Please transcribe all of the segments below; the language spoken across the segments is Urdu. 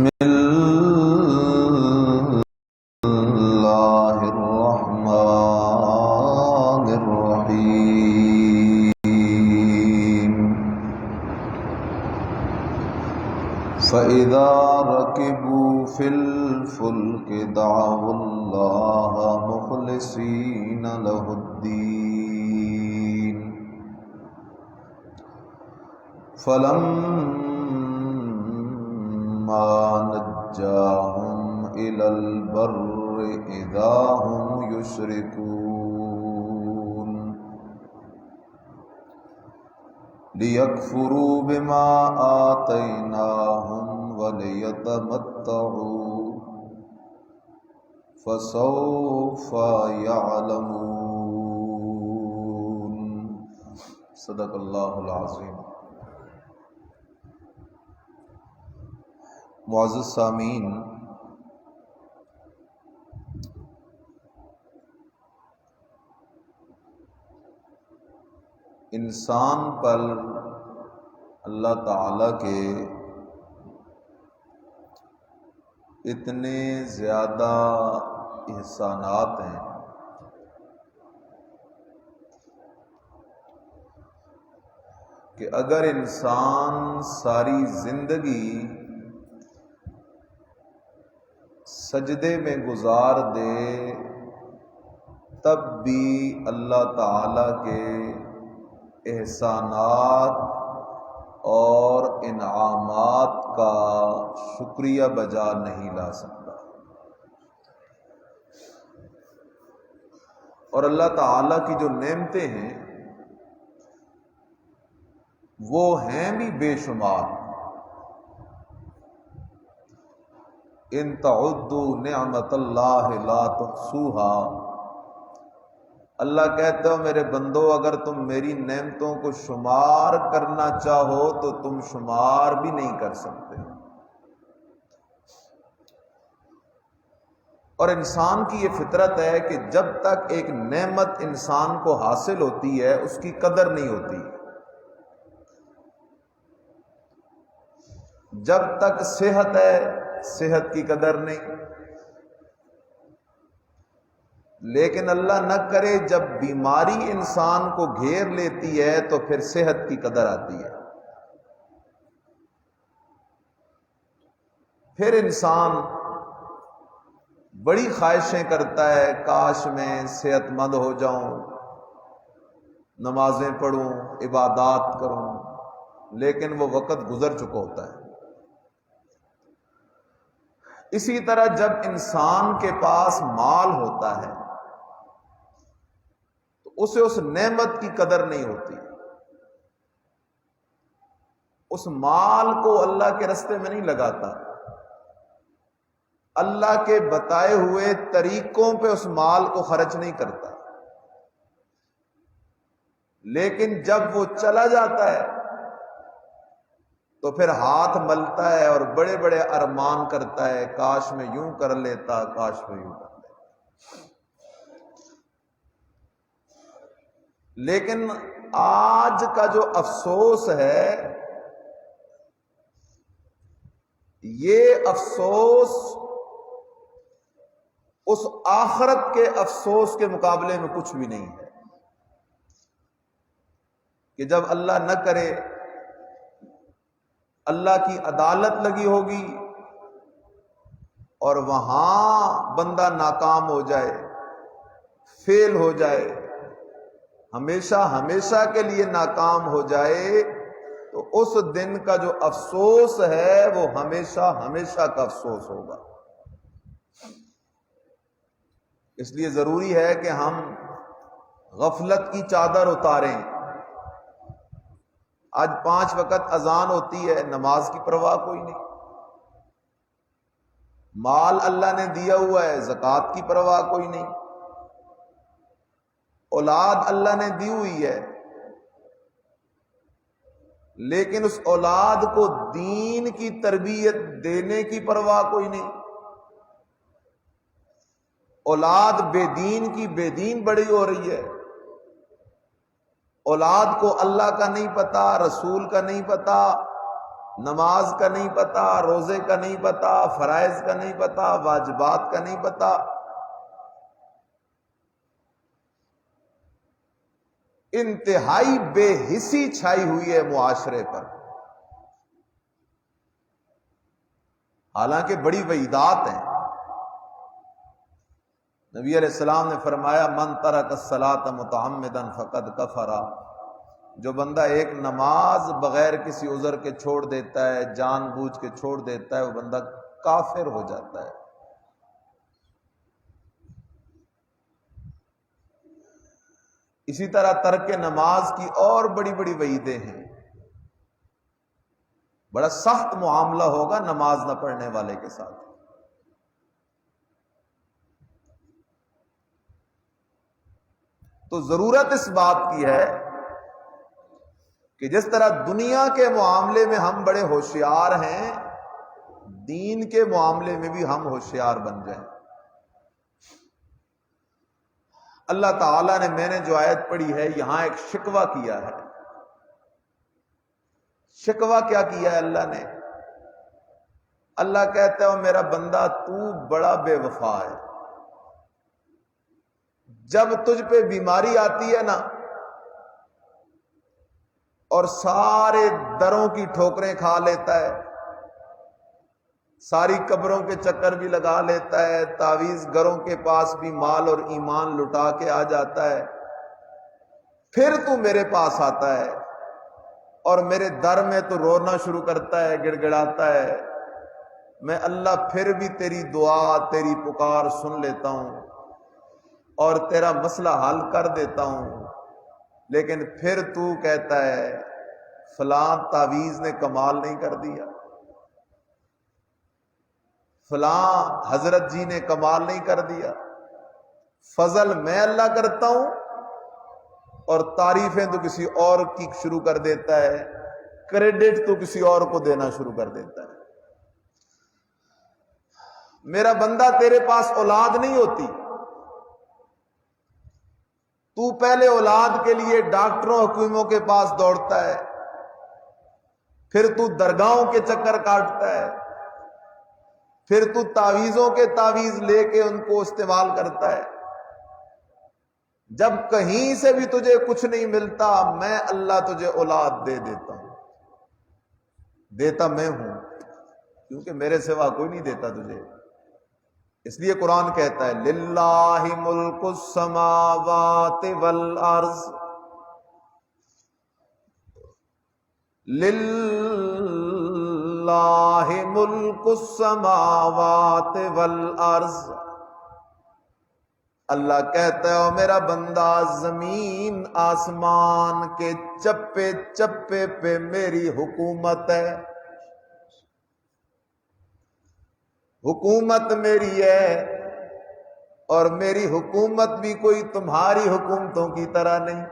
بسم اللہ الرحمن الرحیم فَإِذَا رَكِبُوا فِي الْفُلْكِ دَعَوُا اللَّهَ مُخْلِصِينَ لَهُ الدِّينَ فَلَمَّا نَجَّاهُمْ إِلَى الْبَرِّ إِذَا هُمْ يُشْرِكُونَ لِيَكْفُرُوا بِمَا آتَيْنَاهُمْ وَلِيَتَمَتَّعُوا فَسَوْفَ يَعْلَمُونَ۔ صدق اللہ العظیم۔ معزز سامعین، انسان پر اللہ تعالی کے اتنے زیادہ احسانات ہیں کہ اگر انسان ساری زندگی سجدے میں گزار دے تب بھی اللہ تعالی کے احسانات اور انعامات کا شکریہ بجا نہیں لا سکتا۔ اور اللہ تعالی کی جو نعمتیں ہیں وہ ہیں بھی بے شمار۔ ان تعدوا نعمت اللہ لا تحصوها، اللہ کہتے ہو میرے بندو اگر تم میری نعمتوں کو شمار کرنا چاہو تو تم شمار بھی نہیں کر سکتے۔ اور انسان کی یہ فطرت ہے کہ جب تک ایک نعمت انسان کو حاصل ہوتی ہے اس کی قدر نہیں ہوتی۔ جب تک صحت ہے صحت کی قدر نہیں، لیکن اللہ نہ کرے جب بیماری انسان کو گھیر لیتی ہے تو پھر صحت کی قدر آتی ہے۔ پھر انسان بڑی خواہشیں کرتا ہے، کاش میں صحت مند ہو جاؤں، نمازیں پڑھوں، عبادات کروں، لیکن وہ وقت گزر چکا ہوتا ہے۔ اسی طرح جب انسان کے پاس مال ہوتا ہے تو اسے اس نعمت کی قدر نہیں ہوتی۔ اس مال کو اللہ کے راستے میں نہیں لگاتا، اللہ کے بتائے ہوئے طریقوں پہ اس مال کو خرچ نہیں کرتا، لیکن جب وہ چلا جاتا ہے تو پھر ہاتھ ملتا ہے اور بڑے بڑے ارمان کرتا ہے، کاش میں یوں کر لیتا، کاش میں یوں کر لیتا۔ لیکن آج کا جو افسوس ہے یہ افسوس اس آخرت کے افسوس کے مقابلے میں کچھ بھی نہیں ہے کہ جب اللہ نہ کرے اللہ کی عدالت لگی ہوگی اور وہاں بندہ ناکام ہو جائے، فیل ہو جائے، ہمیشہ ہمیشہ کے لیے ناکام ہو جائے، تو اس دن کا جو افسوس ہے وہ ہمیشہ ہمیشہ کا افسوس ہوگا۔ اس لیے ضروری ہے کہ ہم غفلت کی چادر اتاریں۔ آج 5 وقت اذان ہوتی ہے، نماز کی پرواہ کوئی نہیں، مال اللہ نے دیا ہوا ہے، زکوٰۃ کی پرواہ کوئی نہیں، اولاد اللہ نے دی ہوئی ہے، لیکن اس اولاد کو دین کی تربیت دینے کی پرواہ کوئی نہیں۔ اولاد بے دین کی بے دین بڑی ہو رہی ہے، اولاد کو اللہ کا نہیں پتا، رسول کا نہیں پتا، نماز کا نہیں پتا، روزے کا نہیں پتا، فرائض کا نہیں پتا، واجبات کا نہیں پتا، انتہائی بے حسی چھائی ہوئی ہے معاشرے پر۔ حالانکہ بڑی وعیدات ہیں۔ نبی علیہ السلام نے فرمایا من ترک الصلاۃ متعمدا فقد کفر، جو بندہ ایک نماز بغیر کسی عذر کے چھوڑ دیتا ہے، جان بوجھ کے چھوڑ دیتا ہے، وہ بندہ کافر ہو جاتا ہے۔ اسی طرح ترک نماز کی اور بڑی بڑی وعیدیں ہیں۔ بڑا سخت معاملہ ہوگا نماز نہ پڑھنے والے کے ساتھ۔ تو ضرورت اس بات کی ہے کہ جس طرح دنیا کے معاملے میں ہم بڑے ہوشیار ہیں، دین کے معاملے میں بھی ہم ہوشیار بن جائیں۔ اللہ تعالیٰ نے، میں نے جو آیت پڑھی ہے، یہاں ایک شکوہ کیا ہے۔ شکوہ کیا کیا ہے اللہ نے؟ اللہ کہتا ہے او میرا بندہ تو بڑا بے وفا ہے۔ جب تجھ پہ بیماری آتی ہے نا اور سارے دروں کی ٹھوکریں کھا لیتا ہے، ساری قبروں کے چکر بھی لگا لیتا ہے، تعویذ گروں کے پاس بھی مال اور ایمان لٹا کے آ جاتا ہے، پھر تو میرے پاس آتا ہے اور میرے در میں تو رونا شروع کرتا ہے، گڑ گڑاتا ہے، میں اللہ پھر بھی تیری دعا، تیری پکار سن لیتا ہوں اور تیرا مسئلہ حل کر دیتا ہوں، لیکن پھر تو کہتا ہے فلاں تعویذ نے کمال نہیں کر دیا، فلاں حضرت جی نے کمال نہیں کر دیا۔ فضل میں اللہ کرتا ہوں اور تعریفیں تو کسی اور کی شروع کر دیتا ہے، کریڈٹ تو کسی اور کو دینا شروع کر دیتا ہے۔ میرا بندہ تیرے پاس اولاد نہیں ہوتی، تو پہلے اولاد کے لیے ڈاکٹروں حکیموں کے پاس دوڑتا ہے، پھر تو درگاہوں کے چکر کاٹتا ہے، پھر تو تعویذوں کے تعویذ لے کے ان کو استعمال کرتا ہے۔ جب کہیں سے بھی تجھے کچھ نہیں ملتا، میں اللہ تجھے اولاد دے دیتا ہوں، دیتا میں ہوں، کیونکہ میرے سوا کوئی نہیں دیتا تجھے۔ اس لیے قرآن کہتا ہے للہ ملک السماوات والارض، للہ ملک السماوات والارض۔ اللہ کہتا ہے او میرا بندہ زمین آسمان کے چپے چپے پہ میری حکومت ہے، حکومت میری ہے، اور میری حکومت بھی کوئی تمہاری حکومتوں کی طرح نہیں،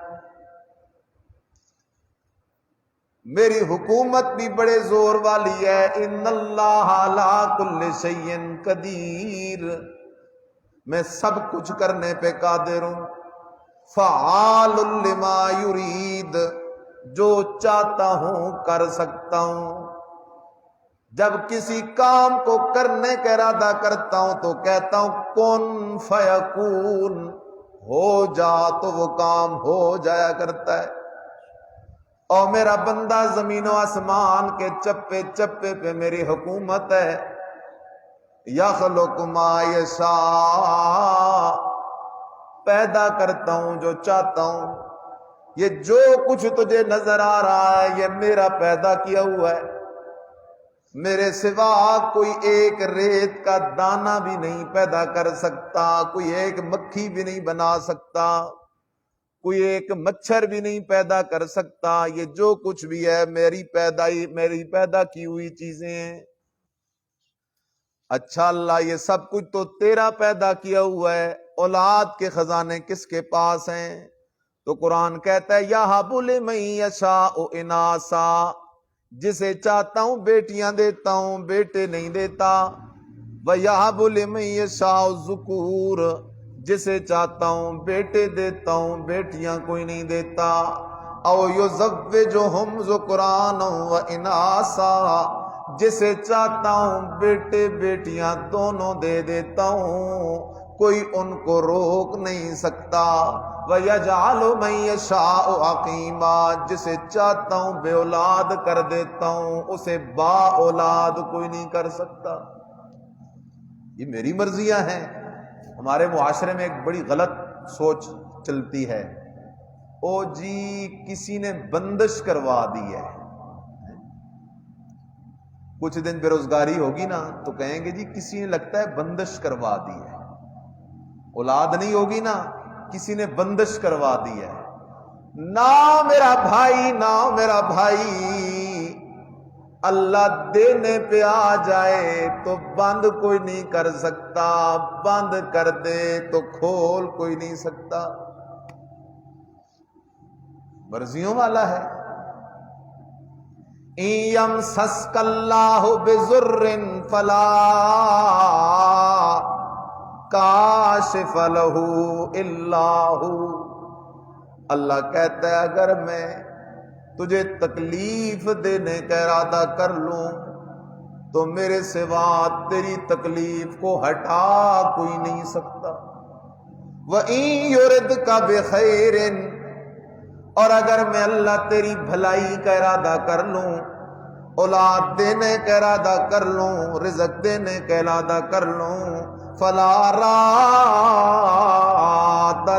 میری حکومت بھی بڑے زور والی ہے۔ ان اللہ علی کل شیء قدیر، میں سب کچھ کرنے پہ قادر ہوں۔ فعال لما یرید، جو چاہتا ہوں کر سکتا ہوں۔ جب کسی کام کو کرنے کا ارادہ کرتا ہوں تو کہتا ہوں کن فیکون، ہو جا تو وہ کام ہو جایا کرتا ہے۔ اور میرا بندہ زمین و آسمان کے چپے چپے پہ میری حکومت ہے۔ یخلق ما یشاء، پیدا کرتا ہوں جو چاہتا ہوں۔ یہ جو کچھ تجھے نظر آ رہا ہے یہ میرا پیدا کیا ہوا ہے، میرے سوا کوئی ایک ریت کا دانہ بھی نہیں پیدا کر سکتا، کوئی ایک مکھی بھی نہیں بنا سکتا، کوئی ایک مچھر بھی نہیں پیدا کر سکتا۔ یہ جو کچھ بھی ہے میری پیدا کی ہوئی چیزیں ہیں۔ اچھا اللہ یہ سب کچھ تو تیرا پیدا کیا ہوا ہے، اولاد کے خزانے کس کے پاس ہیں؟ تو قرآن کہتا ہے یَہَبُ لِمَن یَشَاءُ إِنَاثًا، جسے چاہتا ہوں بیٹیاں دیتا ہوں، بیٹے نہیں دیتا۔ وَيَهَبُ لِمَن يَشَاءُ الذُّكُورَ، جسے چاہتا ہوں بیٹے دیتا ہوں، بیٹیاں کوئی نہیں دیتا۔ او یزوجہم ذکرانا و اناسا، جسے چاہتا ہوں بیٹے بیٹیاں دونوں دے دیتا ہوں، کوئی ان کو روک نہیں سکتا۔ وَيَجْعَلُ مَن يَشَاءُ عَقِيمًا، جسے چاہتا ہوں بے اولاد کر دیتا ہوں، اسے با اولاد کوئی نہیں کر سکتا۔ یہ میری مرضیاں ہیں۔ ہمارے معاشرے میں ایک بڑی غلط سوچ چلتی ہے، او جی کسی نے بندش کروا دی ہے، کچھ دن بے روزگاری ہوگی نا تو کہیں گے جی کسی نے لگتا ہے بندش کروا دی ہے، اولاد نہیں ہوگی نا کسی نے بندش کروا دی ہے۔ نہ میرا بھائی، نہ میرا بھائی، اللہ دینے پہ آ جائے تو بند کوئی نہیں کر سکتا، بند کر دے تو کھول کوئی نہیں سکتا، مرضیوں والا ہے۔ إِن يَمْسَسْكَ اللَّهُ بِضُرٍّ فَلَا كَاشِفَ لَهُ إِلَّا هُوَ، اللہ کہتا ہے اگر میں تجھے تکلیف دینے کا ارادہ کر لوں تو میرے سوا تیری تکلیف کو ہٹا کوئی نہیں سکتا۔ وَإِن يُرِدْكَ بِخَيْرٍ، اور اگر میں اللہ تیری بھلائی کا ارادہ کر لوں، اولاد دینے کا ارادہ کر لوں، رزق دینے کا ارادہ کر لوں، فَلَا رَادَّ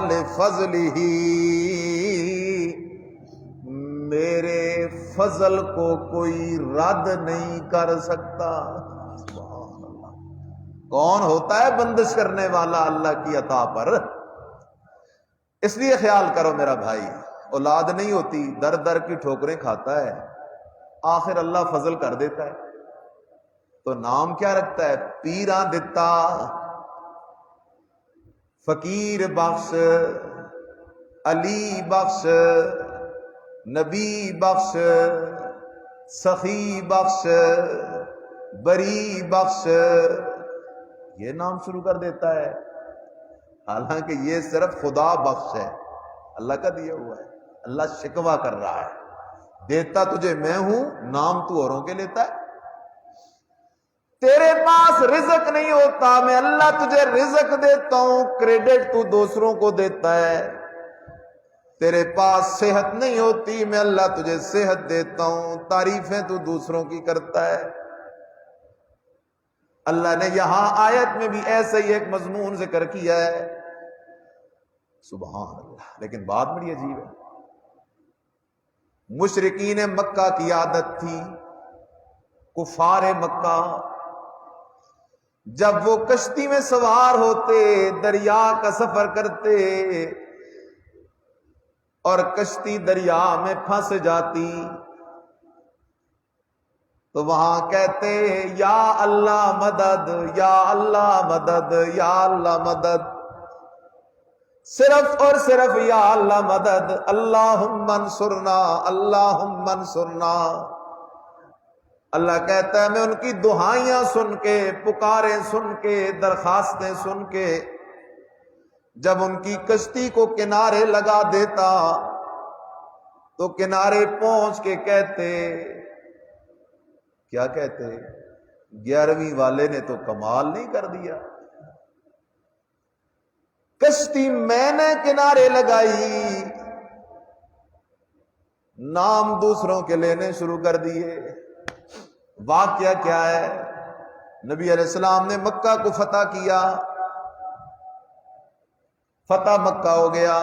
لِفَضْلِهِ، میرے فضل کو کوئی رد نہیں کر سکتا۔ سبحان اللہ۔ کون ہوتا ہے بندش کرنے والا اللہ کی عطا پر؟ اس لیے خیال کرو میرا بھائی، اولاد نہیں ہوتی، در در کی ٹھوکریں کھاتا ہے، آخر اللہ فضل کر دیتا ہے تو نام کیا رکھتا ہے؟ پیراں دتا، فقیر بخش، علی بخش، نبی بخش، سخی بخش، بری بخش، یہ نام شروع کر دیتا ہے، حالانکہ یہ صرف خدا بخش ہے، اللہ کا دیا ہوا ہے۔ اللہ شکوہ کر رہا ہے، دیتا تجھے میں ہوں، نام تو اوروں کے لیتا ہے۔ تیرے پاس رزق نہیں ہوتا، میں اللہ تجھے رزق دیتا ہوں، کریڈٹ تو دوسروں کو دیتا ہے۔ تیرے پاس صحت نہیں ہوتی، میں اللہ تجھے صحت دیتا ہوں، تعریفیں تو دوسروں کی کرتا ہے۔ اللہ نے یہاں آیت میں بھی ایسا ہی ایک مضمون ذکر کیا ہے، سبحان اللہ۔ لیکن بات بڑی عجیب ہے، مشرکین مکہ کی عادت تھی، کفار مکہ جب وہ کشتی میں سوار ہوتے، دریا کا سفر کرتے اور کشتی دریا میں پھنس جاتی تو وہاں کہتے یا اللہ مدد، یا اللہ مدد، یا اللہ مدد، صرف اور صرف یا اللہ مدد، اللہم انصرنا، اللہم انصرنا۔ اللہ کہتا ہے میں ان کی دعائیاں سن کے، پکاریں سن کے، درخواستیں سن کے جب ان کی کشتی کو کنارے لگا دیتا تو کنارے پہنچ کے کہتے، کیا کہتے؟ 11ویں والے نے تو کمال نہیں کر دیا، کشتی میں نے کنارے لگائی، نام دوسروں کے لینے شروع کر دیے۔ واقعہ کیا ہے؟ نبی علیہ السلام نے مکہ کو فتح کیا، فتح مکہ ہو گیا۔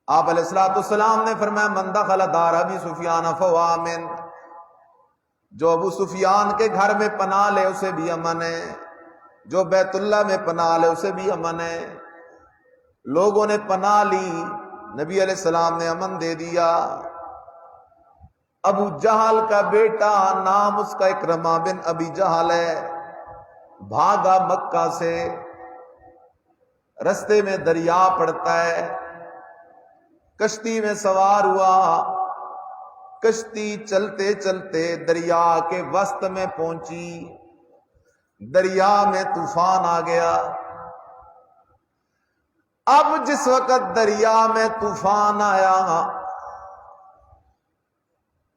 آپ علیہ السلام نے فرمایا من دخل دار ابی سفیان فہو آمن، جو ابو سفیان کے گھر میں پناہ لے اسے بھی امن ہے، جو بیت اللہ میں پناہ لے اسے بھی امن ہے۔ لوگوں نے پناہ لی، نبی علیہ السلام نے امن دے دیا۔ ابو جہل کا بیٹا، نام اس کا اکرمہ بن ابی جہل ہے، بھاگا مکہ سے، رستے میں دریا پڑتا ہے، کشتی میں سوار ہوا، کشتی چلتے چلتے دریا کے وسط میں پہنچی، دریا میں طوفان آ گیا۔ اب جس وقت دریا میں طوفان آیا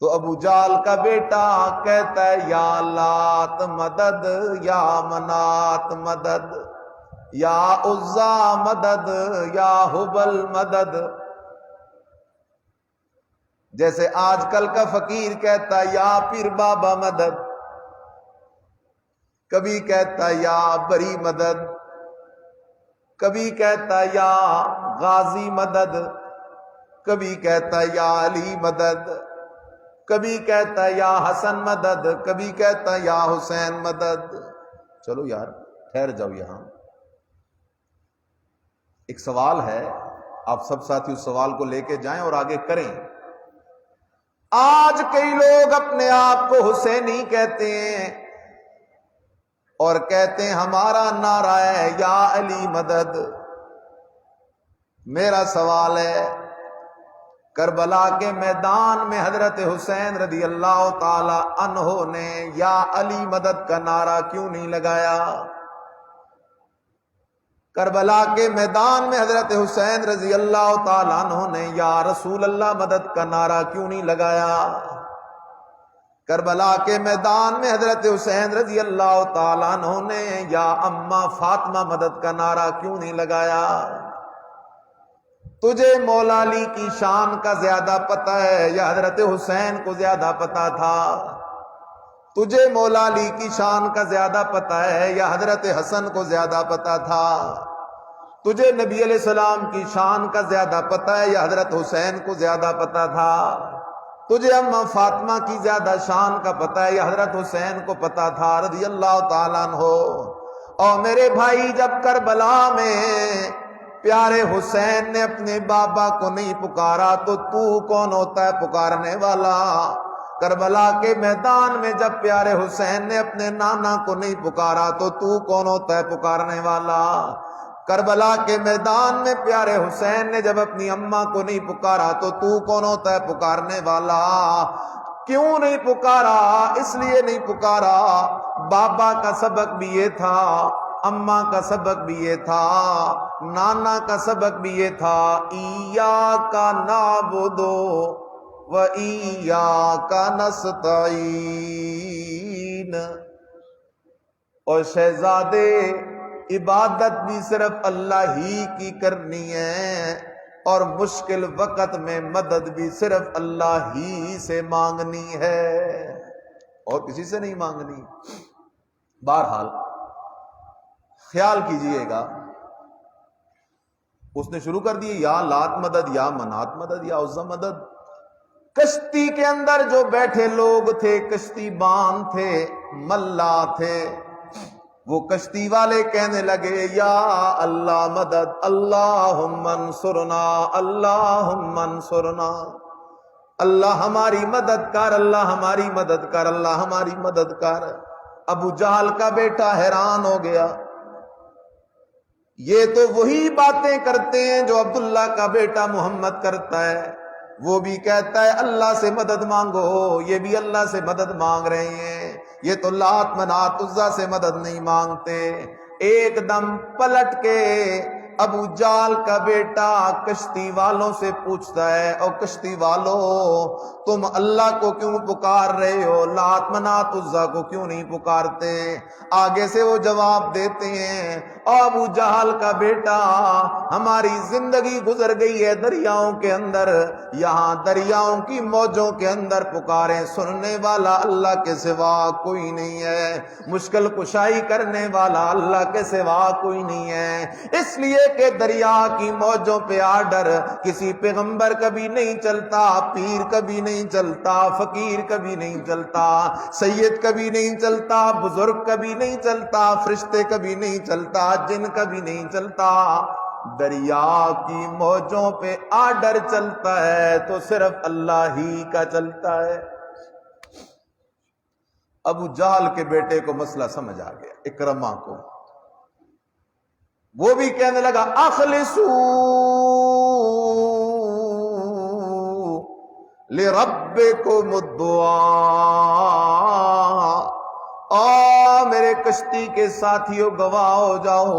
تو ابو جال کا بیٹا کہتا ہے یا لات مدد، یا منات مدد، یا عزا مدد، یا حبل مدد. جیسے آج کل کا فقیر کہتا ہے یا پیر بابا مدد، کبھی کہتا ہے یا بری مدد، کبھی کہتا ہے یا غازی مدد، کبھی کہتا ہے یا علی مدد، کبھی کہتا ہے یا حسن مدد، کبھی کہتا ہے یا حسین مدد. چلو یار ٹھہر جاؤ، یہاں ایک سوال ہے، آپ سب ساتھی اس سوال کو لے کے جائیں اور آگے کریں. آج کئی لوگ اپنے آپ کو حسینی کہتے ہیں اور کہتے ہیں ہمارا نعرہ ہے یا علی مدد. میرا سوال ہے، کربلا کے میدان میں حضرت حسین رضی اللہ تعالی عنہ نے یا علی مدد کا نعرہ کیوں نہیں لگایا؟ کربلا کے میدان میں حضرت حسین رضی اللہ تعالی عنہ نے یا رسول اللہ مدد کا نعرہ کیوں نہیں لگایا؟ کربلا کے میدان میں حضرت حسین رضی اللہ تعالی عنہ نے یا اماں فاطمہ مدد کا نعرہ کیوں نہیں لگایا؟ تجھے مولا علی کی شان کا زیادہ پتہ ہے یا حضرت حسین کو زیادہ پتہ تھا؟ تجھے مولا علی کی شان کا زیادہ پتہ ہے یا حضرت حسن کو زیادہ پتہ تھا؟ تجھے نبی علیہ السلام کی شان کا زیادہ پتہ ہے یا حضرت حسین کو زیادہ پتہ تھا؟ تجھے اماں فاطمہ کی زیادہ شان کا پتہ ہے یا حضرت حسین کو پتہ تھا رضی اللہ تعالیٰ عنہ؟ اور میرے بھائی جب کربلا میں پیارے حسین نے اپنے بابا کو نہیں پکارا تو کون ہوتا ہے پکارنے والا؟ کربلا کے میدان میں جب پیارے حسین نے اپنے نانا کو نہیں پکارا تو کون ہوتا ہے پکارنے والا؟ کربلا کے میدان میں پیارے حسین نے جب اپنی اماں کو نہیں پکارا تو کون ہوتا ہے پکارنے والا؟ کیوں نہیں پکارا؟ اس لیے نہیں پکارا، بابا کا سبق بھی یہ تھا، اماں کا سبق بھی یہ تھا، نانا کا سبق بھی یہ تھا، ایاک نعبد و ایاک نستعین. اور شہزادے عبادت بھی صرف اللہ ہی کی کرنی ہے اور مشکل وقت میں مدد بھی صرف اللہ ہی سے مانگنی ہے اور کسی سے نہیں مانگنی. بہرحال خیال کیجئے گا، اس نے شروع کر دیے یا لات مدد، یا منات مدد، یا عزا مدد. کشتی کے اندر جو بیٹھے لوگ تھے، کشتی بان تھے، ملا تھے، وہ کشتی والے کہنے لگے یا اللہ مدد، اللہم انصرنا، اللہم انصرنا، اللہ ہماری مدد کر، اللہ ہماری مدد کر، اللہ ہماری مدد کر. ابو جہل کا بیٹا حیران ہو گیا، یہ تو وہی باتیں کرتے ہیں جو عبداللہ کا بیٹا محمد کرتا ہے. وہ بھی کہتا ہے اللہ سے مدد مانگو، یہ بھی اللہ سے مدد مانگ رہے ہیں، یہ تو لات منات عزا سے مدد نہیں مانگتے. ایک دم پلٹ کے ابو جال کا بیٹا کشتی والوں سے پوچھتا ہے، اور کشتی والوں تم اللہ کو کیوں پکار رہے ہو، لات منات عزا کو کیوں نہیں پکارتے؟ آگے سے وہ جواب دیتے ہیں، اور ابو جہل کا بیٹا ہماری زندگی گزر گئی ہے دریاؤں کے اندر، یہاں دریاؤں کی موجوں کے اندر پکاریں سننے والا اللہ کے سوا کوئی نہیں ہے، مشکل کشائی کرنے والا اللہ کے سوا کوئی نہیں ہے. اس لیے کہ دریا کی موجوں پہ آرڈر کسی پیغمبر کبھی نہیں چلتا، پیر کبھی نہیں چلتا، فقیر کبھی نہیں چلتا، سید کبھی نہیں چلتا، بزرگ کبھی نہیں چلتا، فرشتے کبھی نہیں چلتا، جن کبھی نہیں چلتا. دریا کی موجوں پہ آرڈر چلتا ہے تو صرف اللہ ہی کا چلتا ہے. ابو جہل کے بیٹے کو مسئلہ سمجھ آ گیا، اکرمہ کو. وہ بھی کہنے لگا اخلصو لربکم الدعاء، میرے کشتی کے ساتھیوں گواہ ہو جاؤ،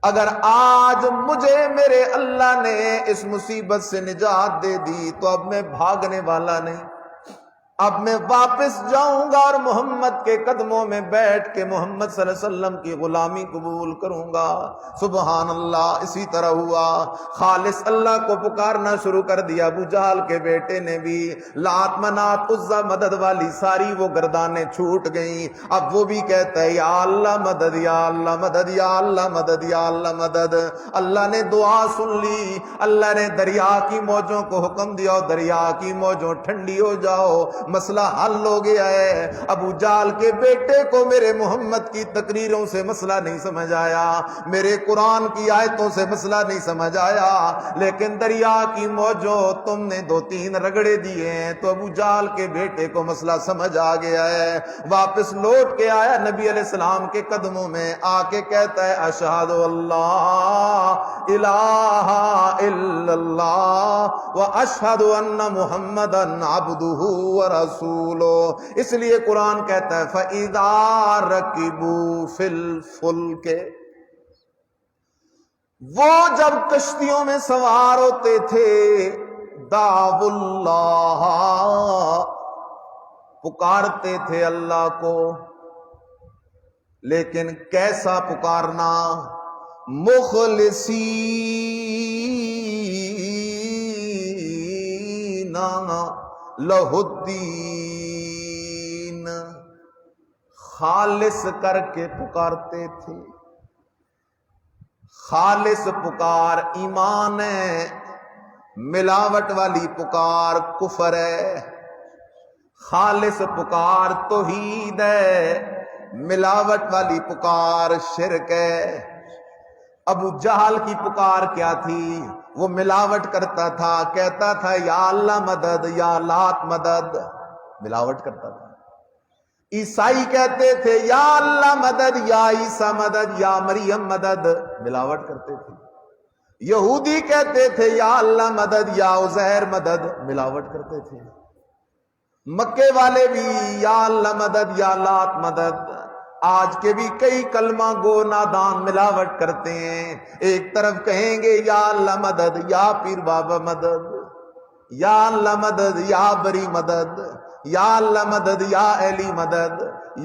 اگر آج مجھے میرے اللہ نے اس مصیبت سے نجات دے دی تو اب میں بھاگنے والا نہیں، اب میں واپس جاؤں گا اور محمد کے قدموں میں بیٹھ کے محمد صلی اللہ علیہ وسلم کی غلامی قبول کروں گا۔ سبحان اللہ۔ اسی طرح ہوا، خالص اللہ کو پکارنا شروع کر دیا۔ ابو جہل کے بیٹے نے بھی، لات منات عزا مدد والی ساری وہ گردانیں چھوٹ گئیں، اب وہ بھی کہتا ہے یا اللہ مدد، یا اللہ مدد، یا اللہ مدد، یا اللہ مدد۔ اللہ نے دعا سن لی، اللہ نے دریا کی موجوں کو حکم دیا، دریا کی موجوں ٹھنڈی ہو جاؤ، مسئلہ حل ہو گیا ہے۔ ابو جہل کے بیٹے کو میرے محمد کی تقریروں سے مسئلہ نہیں سمجھ آیا، میرے قرآن کی آیتوں سے مسئلہ نہیں سمجھ آیا، لیکن دریا کی موجوں تم نے 2-3 رگڑے دیے ہیں تو ابو جہل کے بیٹے کو مسئلہ سمجھ آ گیا ہے۔ واپس لوٹ کے آیا نبی علیہ السلام کے قدموں میں، آ کے کہتا ہے اشہد اللہ الہ الا اللہ و اشہد ان محمدا عبدہ ورسولہ۔ اس لیے قرآن کہتا ہے فَإِذَا رَكِبُوا فِي الْفُلْكِ، وہ جب کشتیوں میں سوار ہوتے تھے، دعوا اللہ، پکارتے تھے اللہ کو، لیکن کیسا پکارنا؟ مخلصین لہ الدین، خالص کر کے پکارتے تھے۔ خالص پکار ایمان ہے، ملاوٹ والی پکار کفر ہے۔ خالص پکار توحید ہے، ملاوٹ والی پکار شرک ہے۔ ابو جہل کی پکار کیا تھی؟ وہ ملاوٹ کرتا تھا، کہتا تھا یا اللہ مدد، یا لات مدد، ملاوٹ کرتا تھا۔ عیسائی کہتے تھے یا اللہ مدد، یا عیسیٰ مدد، یا مریم مدد، ملاوٹ کرتے تھے۔ یہودی کہتے تھے یا اللہ مدد، یا عزیر مدد، ملاوٹ کرتے تھے۔ مکے والے بھی یا اللہ مدد، یا لات مدد۔ آج کے بھی کئی کلمہ گو نادان ملاوٹ کرتے ہیں، ایک طرف کہیں گے یا اللہ مدد، یا پیر بابا مدد، یا اللہ مدد، یا بری مدد، یا اللہ مدد، یا علی مدد،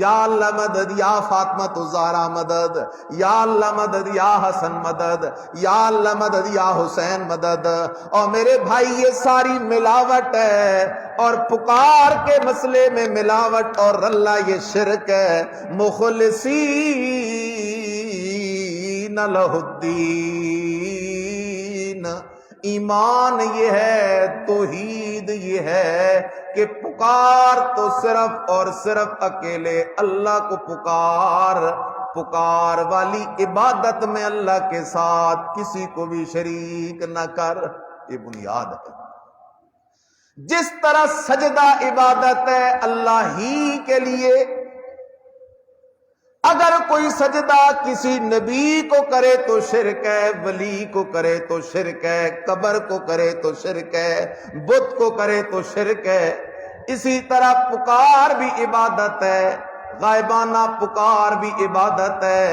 یا اللہ مدد، یا فاطمہ الزہرا مدد، یا اللہ مدد، یا حسن مدد، یا اللہ مدد، یا حسین مدد۔ اور میرے بھائی یہ ساری ملاوٹ ہے، اور پکار کے مسئلے میں ملاوٹ اور اللہ یہ شرک ہے۔ مخلصین لہ الدین، ایمان یہ ہے، توحید یہ ہے کہ پکار تو صرف اور صرف اکیلے اللہ کو پکار، پکار والی عبادت میں اللہ کے ساتھ کسی کو بھی شریک نہ کر، یہ بنیاد ہے۔ جس طرح سجدہ عبادت ہے اللہ ہی کے لیے، اگر کوئی سجدہ کسی نبی کو کرے تو شرک ہے، ولی کو کرے تو شرک ہے، قبر کو کرے تو شرک ہے، بت کو کرے تو شرک ہے۔ اسی طرح پکار بھی عبادت ہے، غائبانہ پکار بھی عبادت ہے،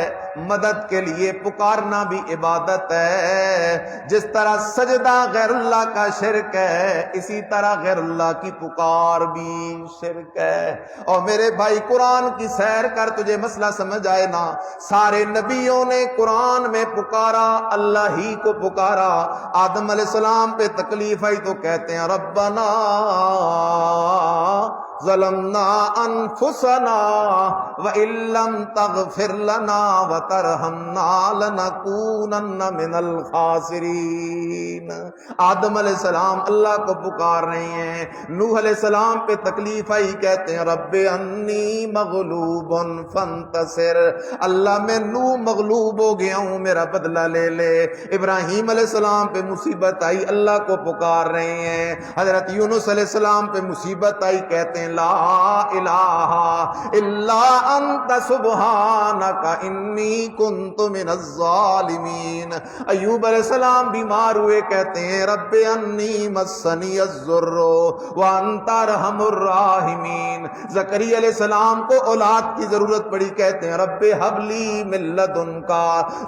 مدد کے لیے پکارنا بھی عبادت ہے۔ جس طرح سجدہ غیر اللہ کا شرک ہے، اسی طرح غیر اللہ کی پکار بھی شرک ہے۔ اور میرے بھائی قرآن کی سیر کر، تجھے مسئلہ سمجھ آئے نا۔ سارے نبیوں نے قرآن میں پکارا، اللہ ہی کو پکارا۔ آدم علیہ السلام پہ تکلیف آئی تو کہتے ہیں ربنا ظلمنا انفسنا وان لم تغفر لنا وترحمنا لنکونن من الخاسرین۔ آدم علیہ السلام اللہ کو پکار رہے ہیں۔ نوح علیہ السلام پہ تکلیف آئی، کہتے ہیں رب انی مغلوب فانتصر، اللہ میں نوح مغلوب ہو گیا ہوں، میرا بدلہ لے لے۔ ابراہیم علیہ السلام پہ مصیبت آئی، اللہ کو پکار رہے ہیں۔ حضرت یونس علیہ السلام پہ مصیبت آئی، کہتے ہیں لا الہ الا انت سبحانک انی کنت من الظالمین۔ ایوب علیہ السلام بیمار ہوئے، کہتے ہیں رب انی مسنی الضر وانت ارحم الراحمین۔ زکریا علیہ السلام کو اولاد کی ضرورت پڑی، کہتے ہیں رب ھب لی من لدنک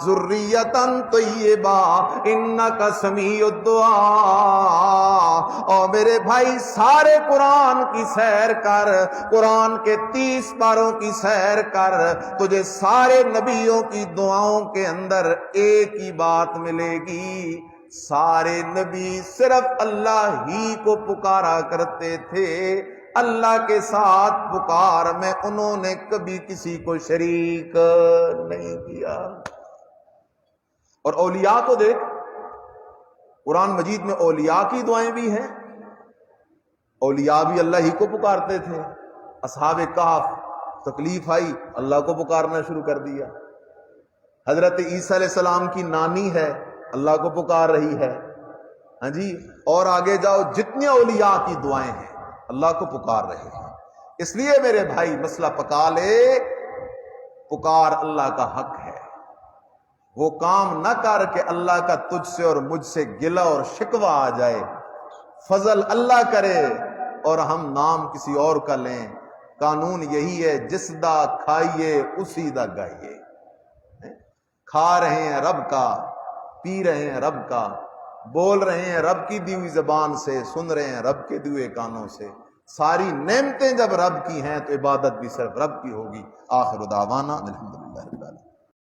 ذریۃ طیبہ انک سمیع الدعاء۔ اور میرے بھائی سارے قرآن کی سیر کر، قرآن کے 30 پاروں کی سیر کر، تجھے سارے نبیوں کی دعاؤں کے اندر ایک ہی بات ملے گی، سارے نبی صرف اللہ ہی کو پکارا کرتے تھے، اللہ کے ساتھ پکار میں انہوں نے کبھی کسی کو شریک نہیں کیا۔ اور اولیاء کو دیکھ، قرآن مجید میں اولیاء کی دعائیں بھی ہیں، اولیاء بھی اللہ ہی کو پکارتے تھے۔ اصحاب کہف تکلیف آئی، اللہ کو پکارنا شروع کر دیا۔ حضرت عیسیٰ علیہ السلام کی نانی ہے، اللہ کو پکار رہی ہے، ہاں جی، اور آگے جاؤ جتنے اولیاء کی دعائیں ہیں اللہ کو پکار رہے ہیں۔ اس لیے میرے بھائی مسئلہ پکا لے، پکار اللہ کا حق ہے۔ وہ کام نہ کر کہ اللہ کا تجھ سے اور مجھ سے گلہ اور شکوہ آ جائے، فضل اللہ کرے اور ہم نام کسی اور کا لیں۔ قانون یہی ہے، جس دا کھائیے اسی دا گائیے۔ کھا رہے ہیں رب کا، پی رہے ہیں رب کا، بول رہے ہیں رب کی دی ہوئی زبان سے، سن رہے ہیں رب کے دیے کانوں سے۔ ساری نعمتیں جب رب کی ہیں تو عبادت بھی صرف رب کی ہوگی۔ آخر دعوانا الحمدللہ۔